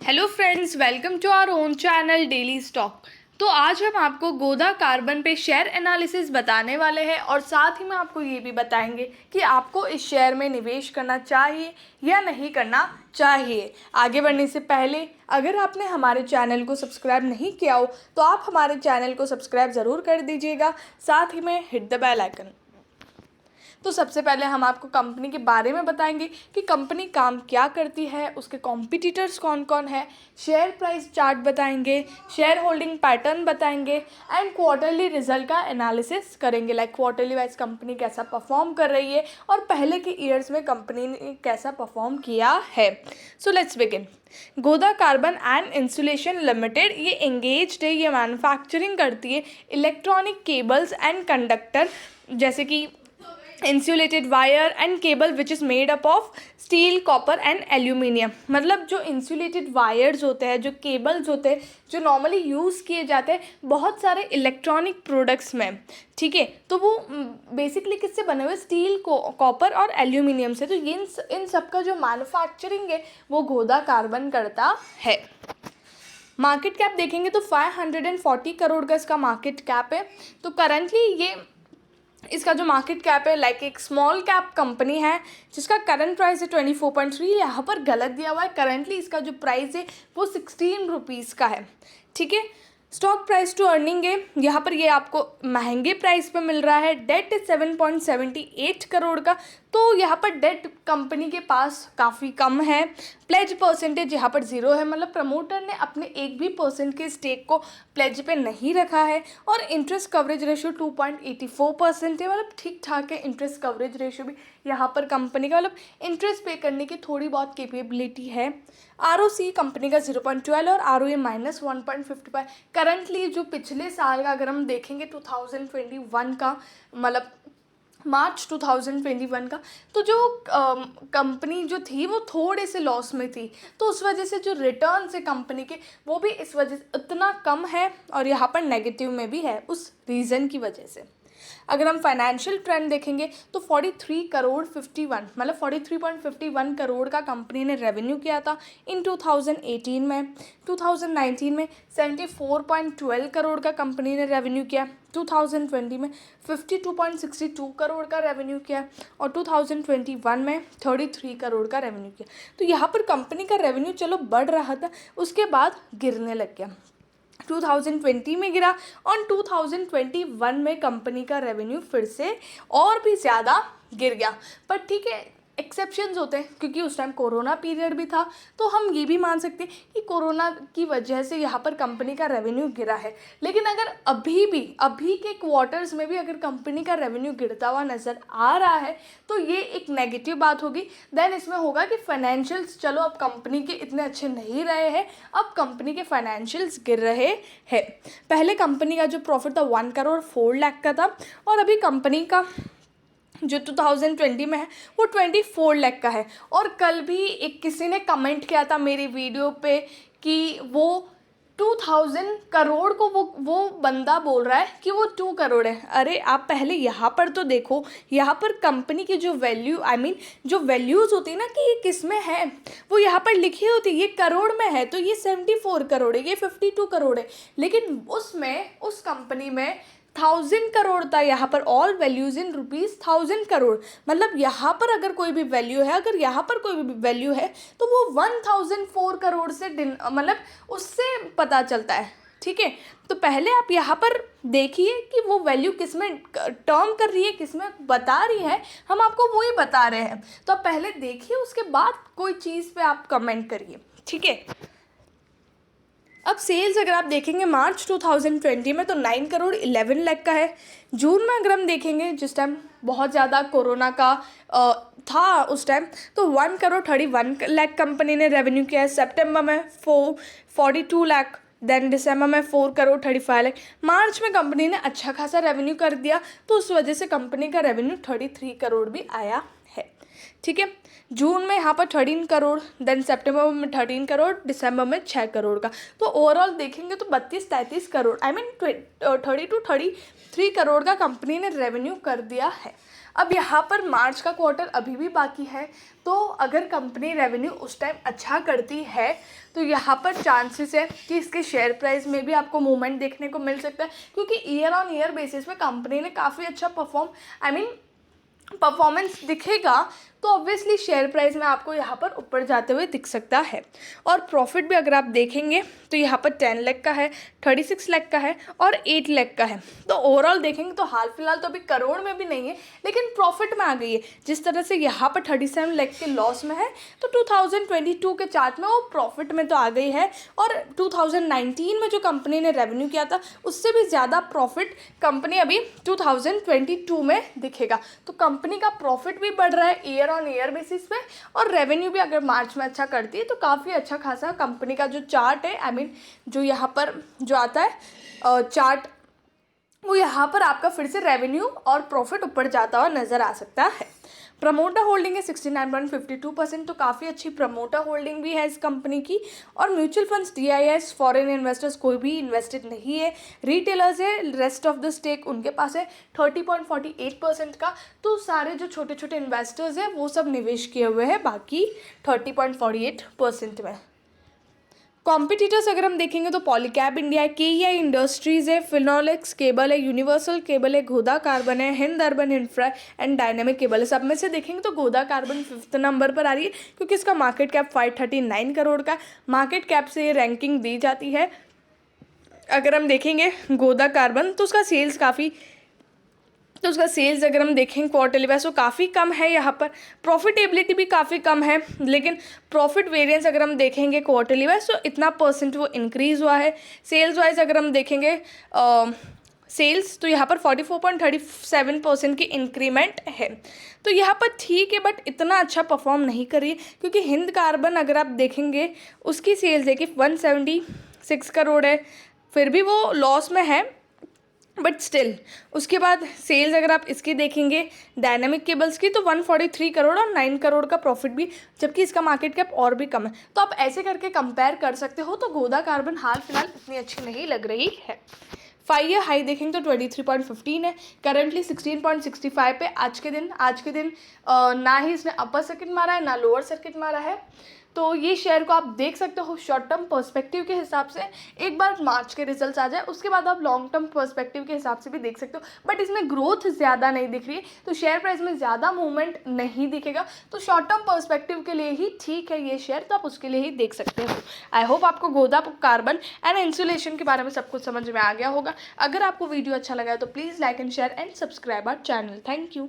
Hello friends, welcome to our own channel daily stock. तो आज हम आपको गोदा कार्बन पे शेयर एनालिसिस बताने वाले हैं और साथ ही में आपको ये भी बताएंगे कि आपको इस शेयर में निवेश करना चाहिए या नहीं करना चाहिए। आगे बढ़ने से पहले अगर आपने हमारे चैनल को सब्सक्राइब नहीं किया हो तो आप हमारे चैनल को सब्सक्राइब ज़रूर कर दीजिएगा, साथ ही में हिट द बेल आइकन। तो सबसे पहले हम आपको कंपनी के बारे में बताएंगे कि कंपनी काम क्या करती है, उसके कॉम्पिटिटर्स कौन कौन है, शेयर प्राइस चार्ट बताएंगे, शेयर होल्डिंग पैटर्न बताएंगे एंड क्वार्टरली रिजल्ट का एनालिसिस करेंगे। लाइक क्वार्टरली वाइज कंपनी कैसा परफॉर्म कर रही है और पहले के ईयर्स में कंपनी ने कैसा परफॉर्म किया है। So let's begin. Goa carbon and insulation limited ये एंगेज्ड है, ये मैन्युफैक्चरिंग करती है इलेक्ट्रॉनिक केबल्स एंड कंडक्टर, जैसे कि insulated wire and cable which is made up of steel, copper and aluminium. मतलब जो इंसुलेटेड वायर्स होते हैं, जो केबल्स होते हैं, जो नॉर्मली यूज़ किए जाते हैं बहुत सारे इलेक्ट्रॉनिक प्रोडक्ट्स में, ठीक है, तो वो बेसिकली किससे बने हुए, स्टील, कॉपर और एल्यूमिनियम से। तो ये इन सब का जो मैन्युफैक्चरिंग है वो गोदा कार्बन करता है। मार्केट कैप देखेंगे तो 540 करोड़ का इसका मार्केट कैप है। तो करंटली ये इसका जो मार्केट कैप है लाइक एक स्मॉल कैप कंपनी है जिसका करंट प्राइस है 24.3। यहाँ पर गलत दिया हुआ है, करंटली इसका जो प्राइस है वो 16 रुपीज़ का है, ठीक है। स्टॉक प्राइस टू अर्निंग है, यहाँ पर ये आपको महंगे प्राइस पे मिल रहा है। डेट है 7.78 करोड़ का, तो यहाँ पर डेट कंपनी के पास काफ़ी कम है। प्लेज परसेंटेज यहाँ पर 0 है, मतलब प्रमोटर ने अपने एक भी % के स्टेक को प्लेज पे नहीं रखा है। और इंटरेस्ट कवरेज रेशियो 2.84% है, मतलब ठीक ठाक है इंटरेस्ट कवरेज रेशियो भी यहाँ पर कंपनी का, मतलब इंटरेस्ट पे करने की थोड़ी बहुत कैपेबिलिटी है। ROC कंपनी का 0.12 और ROA -1.55। करंटली जो पिछले साल का अगर हम देखेंगे 2021 का, मतलब मार्च 2021 का, तो जो कंपनी जो थी वो थोड़े से लॉस में थी, तो उस वजह से जो रिटर्न है कंपनी के वो भी इस वजह से इतना कम है और यहाँ पर नेगेटिव में भी है उस रीज़न की वजह से। अगर हम फाइनेंशियल ट्रेंड देखेंगे तो 43 करोड़ 51 मतलब 43.51 करोड़ का कंपनी ने रेवेन्यू किया था इन 2018 में। 2019 में 74.12 करोड़ का कंपनी ने रेवेन्यू किया। 2020 में 52.62 करोड़ का रेवेन्यू किया और 2021 में 33 करोड़ का रेवेन्यू किया। तो यहाँ पर कंपनी का रेवेन्यू चलो बढ़ रहा था, उसके बाद गिरने लग गया। 2020 में गिरा और 2021 में कंपनी का रेवेन्यू फिर से और भी ज़्यादा गिर गया। पर ठीक है, एक्सेप्शंस होते हैं क्योंकि उस टाइम कोरोना पीरियड भी था, तो हम ये भी मान सकते हैं कि कोरोना की वजह से यहाँ पर कंपनी का रेवेन्यू गिरा है। लेकिन अगर अभी के क्वार्टर्स में भी अगर कंपनी का रेवेन्यू गिरता हुआ नज़र आ रहा है तो ये एक नेगेटिव बात होगी। देन इसमें होगा कि फाइनेंशियल्स चलो अब कंपनी के इतने अच्छे नहीं रहे हैं, अब कंपनी के फाइनेंशियल्स गिर रहे हैं। पहले कंपनी का जो प्रॉफिट था 1 करोड़ 4 लाख का था और अभी कंपनी का जो 2020 में है वो 24 लाख का है। और कल भी एक किसी ने कमेंट किया था मेरी वीडियो पे कि वो 2000 करोड़ को वो बंदा बोल रहा है कि वो 2 करोड़ है। अरे आप पहले यहाँ पर तो देखो, यहाँ पर कंपनी की जो वैल्यू जो वैल्यूज़ होती है ना कि ये किस में है वो यहाँ पर लिखी होती है, ये करोड़ में है तो ये 74 करोड़ है, ये 52 करोड़ है। लेकिन उसमें उस कंपनी में 1000 करोड़ था, यहाँ पर all values in rupees 1000 crore. मतलब यहाँ पर अगर कोई भी वैल्यू है, अगर यहाँ पर कोई भी वैल्यू है तो वो 1004 करोड़ से मतलब उससे पता चलता है, ठीक है। तो पहले आप यहाँ पर देखिए कि वो वैल्यू किस में टर्म कर रही है, किस में बता रही है, हम आपको वही बता रहे हैं। तो आप पहले देखिए, उसके बाद कोई चीज़ पे आप कमेंट करिए, ठीक है। अब सेल्स अगर आप देखेंगे मार्च 2020 में तो 9 करोड़ 11 लाख का है। जून में अगर हम देखेंगे जिस टाइम बहुत ज़्यादा कोरोना का था उस टाइम, तो 1 करोड़ 31 लाख कंपनी ने रेवेन्यू किया है। सितंबर में 42 लाख, देन दिसंबर में 4 करोड़ 35 लाख। मार्च में कंपनी ने अच्छा खासा रेवेन्यू कर दिया तो उस वजह से कंपनी का रेवेन्यू 33 करोड़ भी आया है, ठीक है। जून में यहाँ पर 13 करोड़, देन सितंबर में 13 करोड़, दिसंबर में 6 करोड़ का। तो ओवरऑल देखेंगे तो 32-33 करोड़ 30 to 33 करोड़ का कंपनी ने रेवेन्यू कर दिया है। अब यहाँ पर मार्च का क्वार्टर अभी भी बाकी है, तो अगर कंपनी रेवेन्यू उस टाइम अच्छा करती है तो यहाँ पर चांसेस है कि इसके शेयर प्राइस में भी आपको मूवमेंट देखने को मिल सकता है, क्योंकि ईयर ऑन ईयर बेसिस पे कंपनी ने काफ़ी अच्छा परफॉर्मेंस दिखेगा, तो ऑब्वियसली शेयर प्राइस में आपको यहाँ पर ऊपर जाते हुए दिख सकता है। और प्रॉफिट भी अगर आप देखेंगे तो यहाँ पर 10 लाख का है, 36 लाख का है और 8 लाख का है। तो ओवरऑल देखेंगे तो हाल फिलहाल तो अभी करोड़ में भी नहीं है, लेकिन प्रॉफिट में आ गई है। जिस तरह से यहाँ पर 37 लाख के लॉस में है, तो 2022 के चार्ट में वो प्रॉफिट में तो आ गई है। और 2019 में जो कंपनी ने रेवेन्यू किया था उससे भी ज़्यादा प्रॉफिट कंपनी अभी 2022 में दिखेगा। तो कंपनी का प्रॉफिट भी बढ़ रहा है ईयर ऑन ईयर बेसिस पे, और रेवेन्यू भी अगर मार्च में अच्छा करती है तो काफ़ी अच्छा खासा कंपनी का जो चार्ट है, जो यहाँ पर जो आता है चार्ट, वो यहाँ पर आपका फिर से रेवेन्यू और प्रॉफिट ऊपर जाता हुआ नज़र आ सकता है। प्रमोटर होल्डिंग है 69.52%, तो काफ़ी अच्छी प्रमोटर होल्डिंग भी है इस कंपनी की। और mutual funds, DIS, foreign investors कोई भी इन्वेस्टेड नहीं है। रिटेलर्स है, रेस्ट ऑफ द स्टेक उनके पास है 30.48% का। तो सारे जो छोटे छोटे इन्वेस्टर्स हैं वो सब निवेश किए हुए हैं बाकी 30.48% में। कॉम्पिटिटर्स अगर हम देखेंगे तो पॉलीकैब इंडिया है, KEI इंडस्ट्रीज़ है, फिनोलेक्स केबल है, यूनिवर्सल केबल है, गोदा कार्बन है, Hind urban infra and dynamic cable है। सब में से देखेंगे तो गोदा कार्बन 5th नंबर पर आ रही है, क्योंकि इसका मार्केट कैप 539 करोड़ का मार्केट कैप से ये रैंकिंग दी जाती है। अगर हम देखेंगे गोदा कार्बन तो उसका सेल्स अगर हम देखें क्वार्टरली वाइज तो काफ़ी कम है। यहाँ पर प्रॉफिटेबिलिटी भी काफ़ी कम है, लेकिन प्रॉफिट वेरिएंस अगर हम देखेंगे क्वार्टरली वाइज तो इतना परसेंट वो इंक्रीज़ हुआ है। सेल्स वाइज अगर हम देखेंगे सेल्स तो यहाँ पर 44.37% की इंक्रीमेंट है। तो यहाँ पर ठीक है, बट इतना अच्छा परफॉर्म नहीं कर रही है, क्योंकि हिंद कार्बन अगर आप देखेंगे उसकी सेल्स है कि 176 करोड़ है, फिर भी वो लॉस में है, बट स्टिल। उसके बाद सेल्स अगर आप इसकी देखेंगे डायनामिक केबल्स की तो 143 करोड़ और 9 करोड़ का प्रॉफिट भी, जबकि इसका मार्केट कैप और भी कम है। तो आप ऐसे करके कंपेयर कर सकते हो। तो गोदा कार्बन हाल फिलहाल इतनी अच्छी नहीं लग रही है। 5 ईयर हाई देखेंगे तो 23.15 है, करंटली 16.65 पे आज के दिन ना ही इसने अपर सर्किट मारा है ना लोअर सर्किट मारा है। तो ये शेयर को आप देख सकते हो शॉर्ट टर्म पर्सपेक्टिव के हिसाब से। एक बार मार्च के रिजल्ट्स आ जाए उसके बाद आप लॉन्ग टर्म पर्सपेक्टिव के हिसाब से भी देख सकते हो, बट इसमें ग्रोथ ज़्यादा नहीं दिख रही है, तो शेयर प्राइस में ज़्यादा मूवमेंट नहीं दिखेगा। तो शॉर्ट टर्म पर्सपेक्टिव के लिए ही ठीक है ये शेयर, तो आप उसके लिए ही देख सकते हो। आई होप आपको गोदा कार्बन एंड इंसुलेशन के बारे में सब कुछ समझ में आ गया होगा। अगर आपको वीडियो अच्छा लगा तो please like and share and subscribe our channel. Thank you.